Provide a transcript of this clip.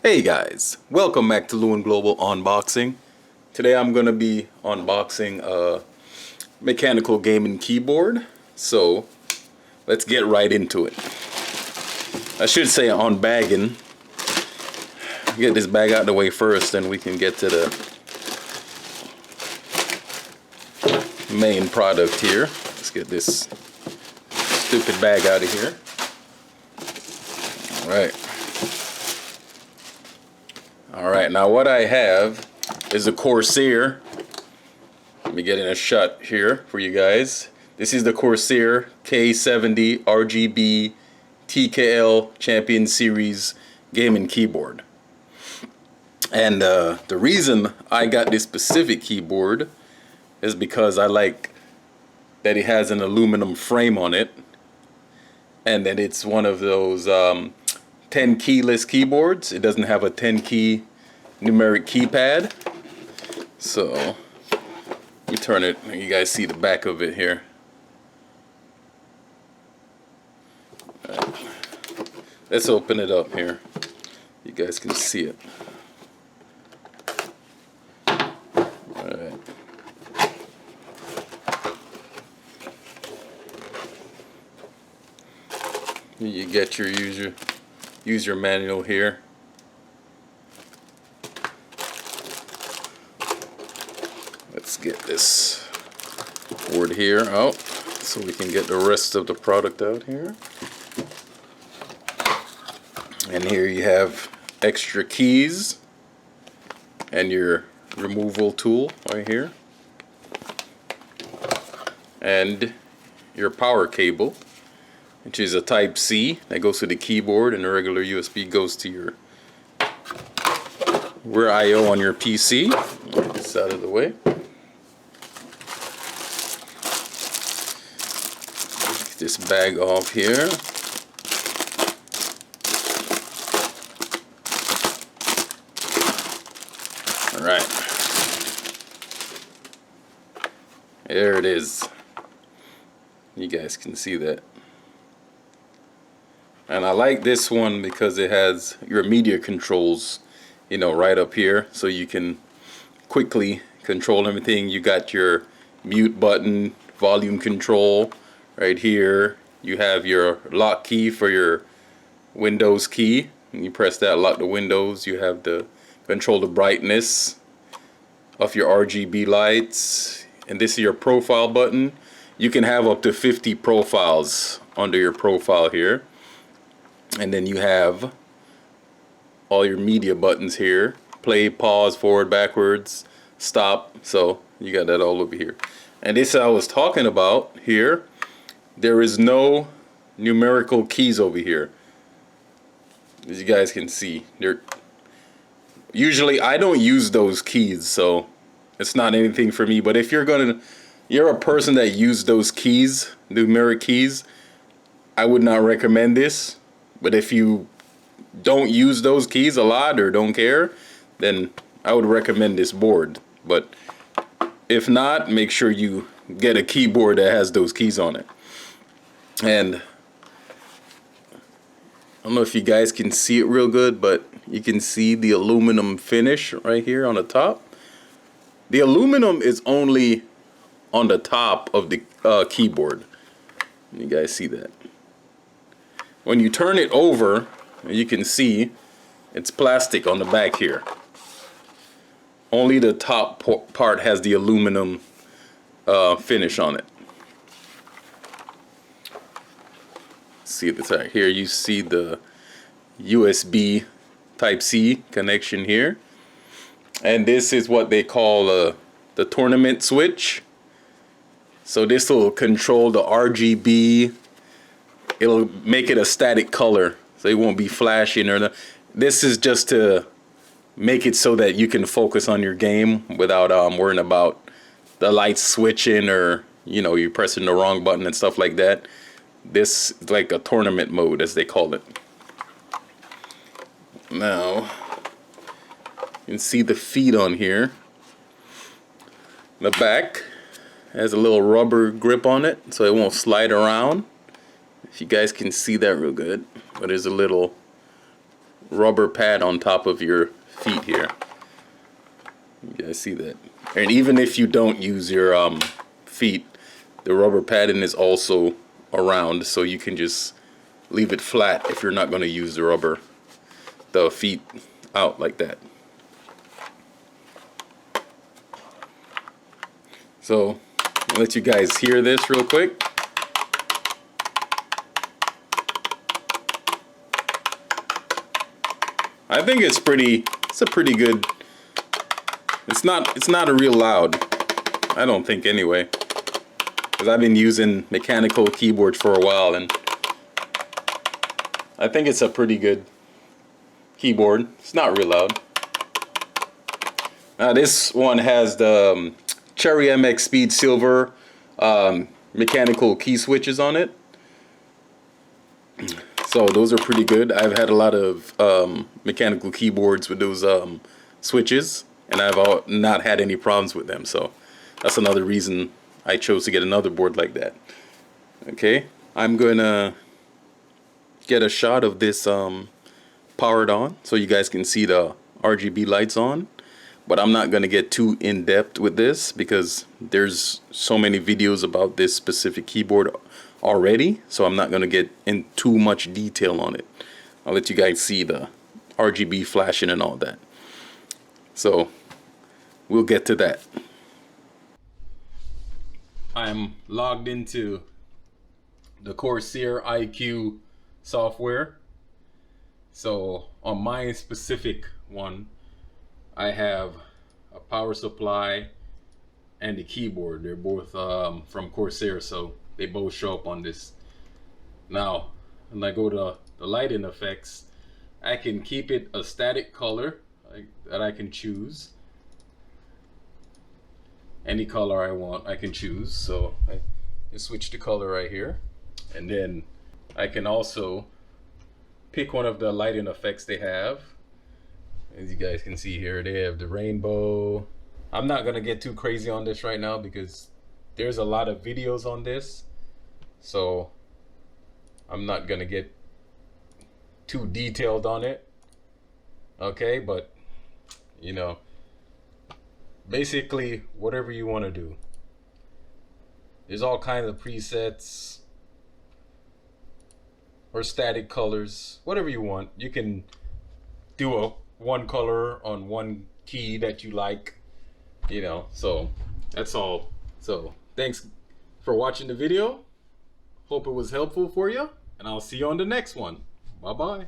Hey guys, welcome back to Lewin Global Unboxing. Today I'm going to be unboxing a mechanical gaming keyboard. So let's get right into it. I should say unbagging. Get this bag out of the way first, then we can get to the main product here. Let's get this stupid bag out of here. Alright, now what I have is a Corsair. Let me get in a shot here for you guys. This is the Corsair K70 RGB TKL Champion Series gaming keyboard. And the reason I got this specific keyboard is because I like that it has an aluminum frame on it, and that it's one of those 10 keyless keyboards. It doesn't have a 10 key numeric keypad. So we turn it, you guys see the back of it here. Right. Let's open it up here. You guys can see it. Alright. You get your user manual here. Let's get this board here out so we can get the rest of the product out here. And here you have extra keys and your removal tool right here, and your power cable, which is a type C that goes to the keyboard, and the regular USB goes to your rear I/O on your PC. Get this out of the way. Get this bag off here. Alright. There it is. You guys can see that. And I like this one because it has your media controls, you know, right up here, so you can quickly control everything. You got your mute button, volume control right here. You have your lock key for your Windows key. And you press that, lock the windows. You have the control the brightness of your RGB lights. And this is your profile button. You can have up to 50 profiles under your profile here. And then you have all your media buttons here. Play, pause, forward, backwards, stop. So you got that all over here. And this I was talking about here. There is no numerical keys over here, as you guys can see. Usually I don't use those keys, so it's not anything for me. But if you're a person that uses those keys, numeric keys, I would not recommend this. But if you don't use those keys a lot or don't care, then I would recommend this board. But if not, make sure you get a keyboard that has those keys on it. And I don't know if you guys can see it real good, but you can see the aluminum finish right here on the top. The aluminum is only on the top of the keyboard. You guys see that? When you turn it over, you can see it's plastic on the back here. Only the top part has the aluminum finish on it. See this right here. You see the USB Type-C connection here. And this is what they call the tournament switch. So this will control the RGB. It'll make it a static color, so it won't be flashing or this is just to make it so that you can focus on your game without worrying about the lights switching, or you know, you're pressing the wrong button and stuff like that. This is like a tournament mode, as they call it. Now you can see the feet on here. The back has a little rubber grip on it, so it won't slide around. If you guys can see that real good, but there's a little rubber pad on top of your feet here. You guys see that? And even if you don't use your feet, the rubber padding is also around, so you can just leave it flat if you're not going to use the feet out like that. So I'll let you guys hear this real quick. I think it's a pretty good. It's not a real loud. I don't think anyway. Because I've been using mechanical keyboards for a while, and I think it's a pretty good keyboard. It's not real loud. Now this one has the Cherry MX Speed Silver mechanical key switches on it. So those are pretty good. I've had a lot of mechanical keyboards with those switches, and I've not had any problems with them. So that's another reason I chose to get another board like that. Okay, I'm gonna get a shot of this powered on so you guys can see the RGB lights on. But I'm not gonna get too in depth with this because there's so many videos about this specific keyboard already, so I'm not gonna get in too much detail on it. I'll let you guys see the RGB flashing and all that. So we'll get to that. I'm logged into the CORSAIR IQ software. So on my specific one, I have a power supply and the keyboard. They're both from CORSAIR, so they both show up on this. Now, when I go to the lighting effects, I can keep it a static color that I can choose. Any color I want, I can choose. So I can switch the color right here. And then I can also pick one of the lighting effects they have. As you guys can see here, they have the rainbow. I'm not gonna get too crazy on this right now because there's a lot of videos on this, so I'm not gonna get too detailed on it. Okay, but you know, basically whatever you want to do. There's all kinds of presets or static colors, whatever you want. You can do one color on one key that you like, you know. So that's all. So thanks for watching the video. Hope it was helpful for you, and I'll see you on the next one. Bye bye.